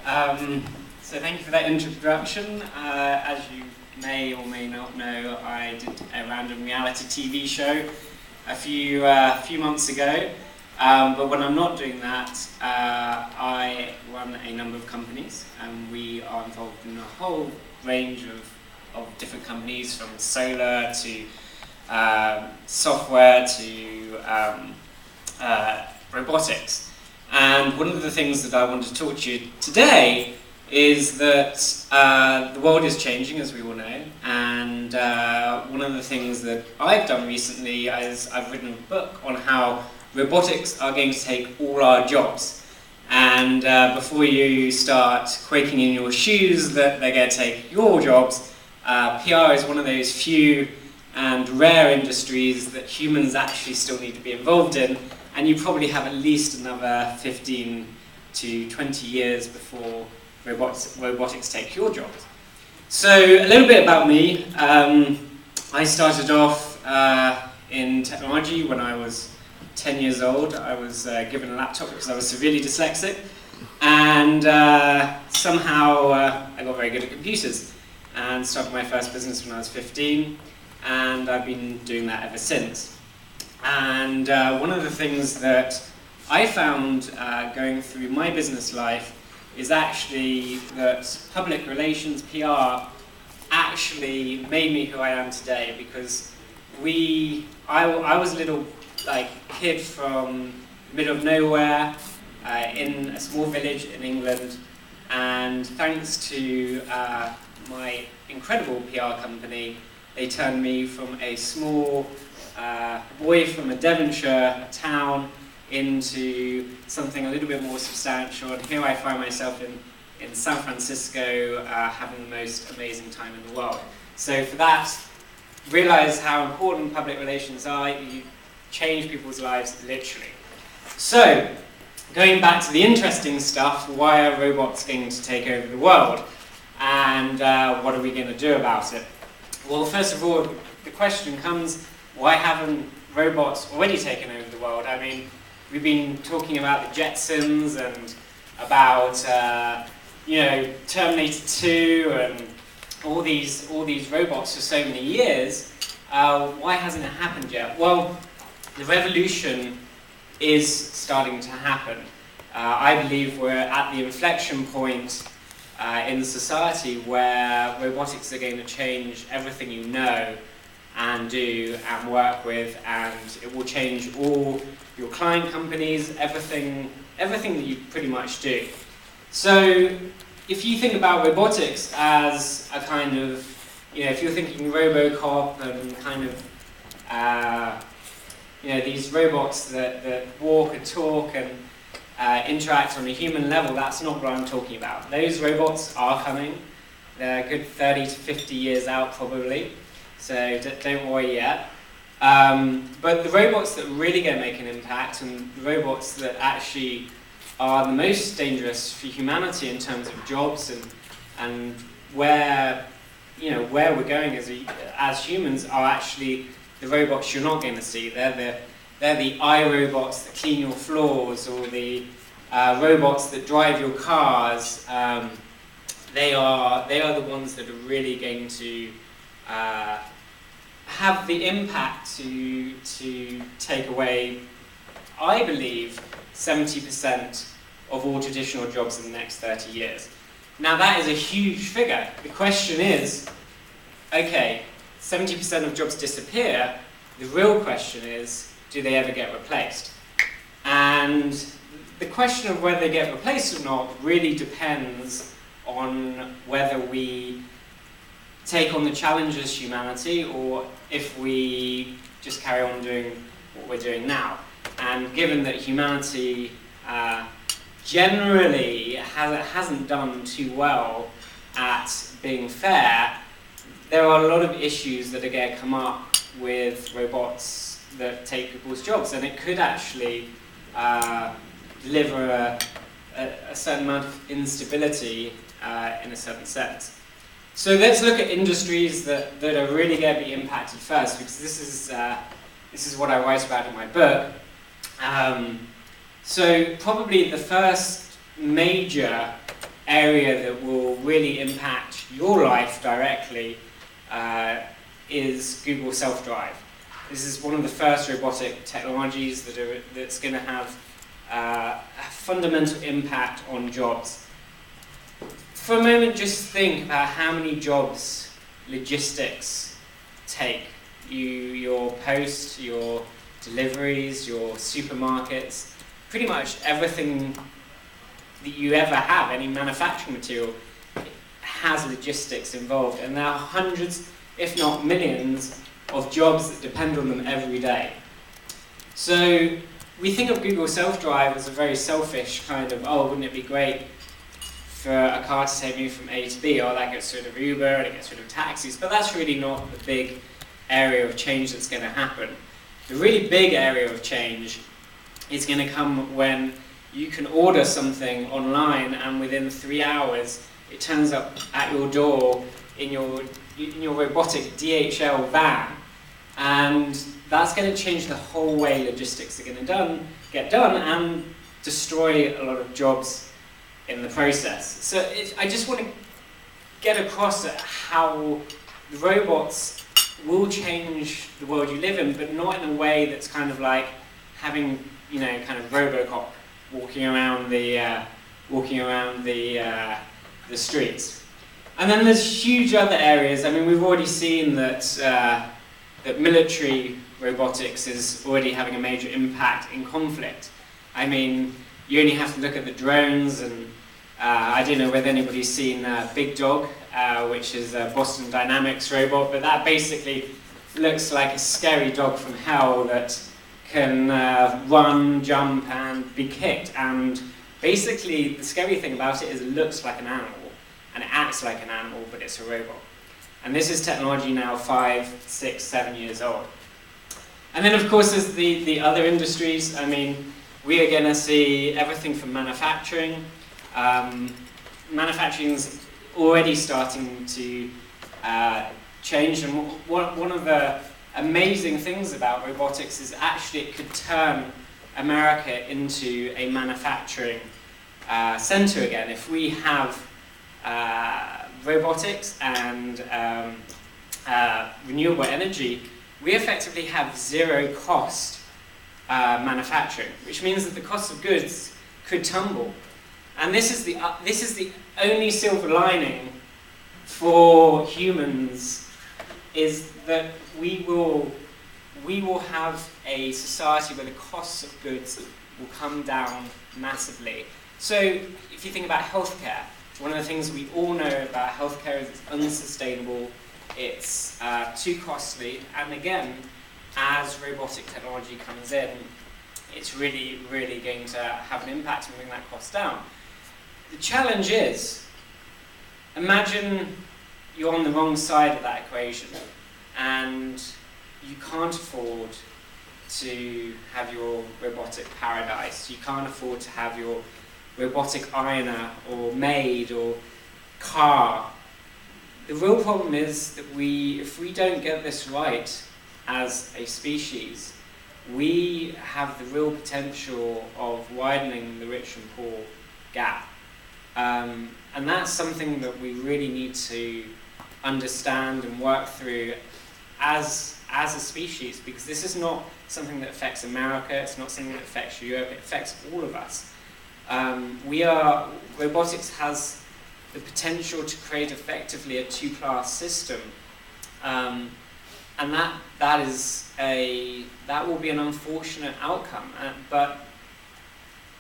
So thank you for that introduction. As you may or may not know, I did a random reality TV show a few months ago. But when I'm not doing that, I run a number of companies, and we are involved in a whole range of different companies, from solar to software to robotics. And one of the things that I want to talk to you today is that the world is changing, as we all know, and one of the things that I've done recently is I've written a book on how robotics are going to take all our jobs. And before you start quaking in your shoes that they're going to take your jobs, PR is one of those few and rare industries that humans actually still need to be involved in, and you probably have at least another 15 to 20 years before robotics take your jobs. So a little bit about me. I started off in technology when I was 10 years old. I was given a laptop because I was severely dyslexic, and somehow I got very good at computers and started my first business when I was 15, and I've been doing that ever since. And one of the things that I found going through my business life is actually that public relations, PR, actually made me who I am today, because I was a little kid from the middle of nowhere in a small village in England, and thanks to my incredible PR company, they turned me from a small boy from a Devonshire town into something a little bit more substantial, and here I find myself in San Francisco having the most amazing time in the world. So for that, realize how important public relations are. You change people's lives literally. So, going back to the interesting stuff, why are robots going to take over the world? And what are we going to do about it? Well, first of all, the question comes, why haven't robots already taken over the world? I mean, we've been talking about the Jetsons and about Terminator 2 and all these robots for so many years. Why hasn't it happened yet? Well, the revolution is starting to happen. I believe we're at the inflection point in society where robotics are going to change everything you know and do and work with, and it will change all your client companies, everything that you pretty much do. So if you think about robotics as a kind of, if you're thinking Robocop and kind of, these robots that walk and talk and interact on a human level, that's not what I'm talking about. Those robots are coming. They're a good 30 to 50 years out probably, so don't worry yet. But the robots that really going to make an impact, and the robots that actually are the most dangerous for humanity in terms of jobs and where we're going as humans, are actually the robots you're not going to see. They're the iRobots that clean your floors, or the robots that drive your cars. They are the ones that are really going to have the impact to take away, I believe, 70% of all traditional jobs in the next 30 years. Now that is a huge figure. The question is, okay, 70% of jobs disappear. The real question is, do they ever get replaced? And the question of whether they get replaced or not really depends on whether we take on the challenge as humanity, or if we just carry on doing what we're doing now. And given that humanity generally hasn't done too well at being fair, there are a lot of issues that are going to come up with robots that take people's jobs, and it could actually deliver a certain amount of instability in a certain sense. So let's look at industries that are really going to be impacted first, because this is what I write about in my book. So probably the first major area that will really impact your life directly is Google Self-Drive. This is one of the first robotic technologies that's going to have a fundamental impact on jobs. For a moment, just think about how many jobs logistics take. Your post, your deliveries, your supermarkets, pretty much everything that you ever have, any manufacturing material, has logistics involved. And there are hundreds, if not millions, of jobs that depend on them every day. So we think of Google Self-Drive as a very selfish kind of, oh, wouldn't it be great for a car to take me from A to B, or that gets rid of Uber and it gets rid of taxis, but that's really not the big area of change that's going to happen. The really big area of change is going to come when you can order something online and within 3 hours it turns up at your door in your robotic DHL van, and that's going to change the whole way logistics are going to get done and destroy a lot of jobs in the process. So I just want to get across how the robots will change the world you live in, but not in a way that's kind of like having, kind of RoboCop walking around the streets. And then there's huge other areas. I mean, we've already seen that that military robotics is already having a major impact in conflict. I mean, you only have to look at the drones, and I don't know whether anybody's seen Big Dog, which is a Boston Dynamics robot, but that basically looks like a scary dog from hell that can run, jump, and be kicked. And basically, the scary thing about it is it looks like an animal, and it acts like an animal, but it's a robot. And this is technology now 5, 6, 7 years old. And then, of course, there's the other industries. I mean, we are going to see everything from manufacturing. Manufacturing's already starting to change, and one of the amazing things about robotics is actually it could turn America into a manufacturing center again. If we have robotics and renewable energy, we effectively have zero cost manufacturing, which means that the cost of goods could tumble. And this is the only silver lining for humans, is that we will have a society where the costs of goods will come down massively. So if you think about healthcare, one of the things we all know about healthcare is it's unsustainable, it's too costly, and again, as robotic technology comes in, it's really, really going to have an impact and bring that cost down. The challenge is, imagine you're on the wrong side of that equation and you can't afford to have your robotic paradise. You can't afford to have your robotic ironer or maid or car. The real problem is that if we don't get this right as a species, we have the real potential of widening the rich and poor gap. And that's something that we really need to understand and work through as a species, because this is not something that affects America, it's not something that affects Europe, it affects all of us. Robotics has the potential to create effectively a two-class system, and that will be an unfortunate outcome. But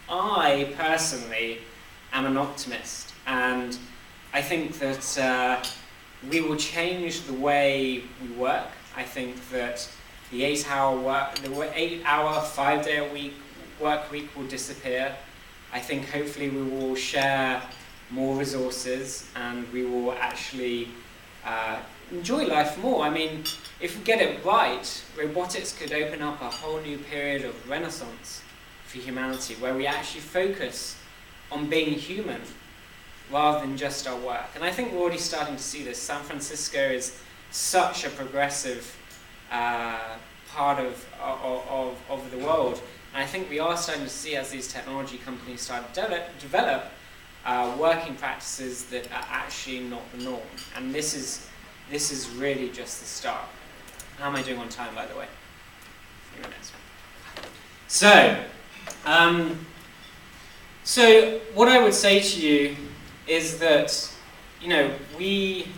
I personally am an optimist, and I think that we will change the way we work. I think that the 8-hour, 5-day-a-week work week will disappear. I think hopefully we will share more resources and we will actually enjoy life more. I mean, if we get it right, robotics could open up a whole new period of renaissance for humanity, where we actually focus on being human rather than just our work. And I think we're already starting to see this. San Francisco is such a progressive part of the world. And I think we are starting to see, as these technology companies start to develop, working practices that are actually not the norm. And this is really just the start. How am I doing on time, by the way? 3 minutes. So, so what I would say to you is that, you know, we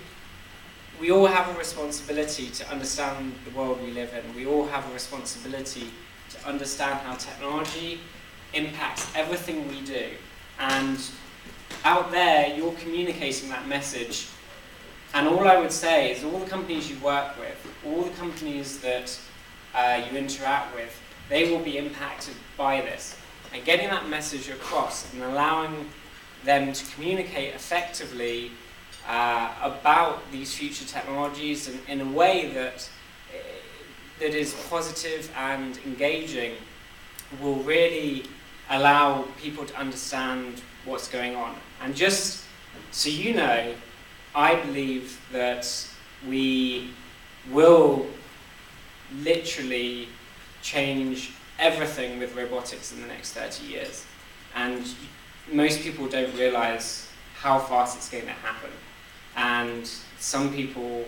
all have a responsibility to understand the world we live in. We all have a responsibility to understand how technology impacts everything we do. And out there, you're communicating that message. And all I would say is all the companies you work with, all the companies that you interact with, they will be impacted by this. And getting that message across and allowing them to communicate effectively about these future technologies in a way that is positive and engaging will really allow people to understand what's going on. And just so you know, I believe that we will literally change everything with robotics in the next 30 years. And most people don't realize how fast it's going to happen. And some people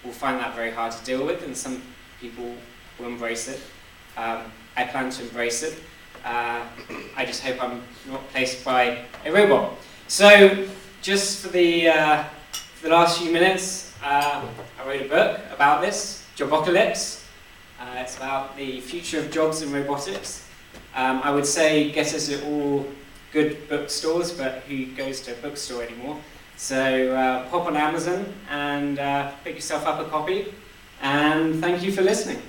will find that very hard to deal with, and some people will embrace it. I plan to embrace it. I just hope I'm not replaced by a robot. So, just for the last few minutes, I wrote a book about this, Jobocalypse. It's about the future of jobs in robotics. I would say get it at all good bookstores, but who goes to a bookstore anymore? So pop on Amazon and pick yourself up a copy. And thank you for listening.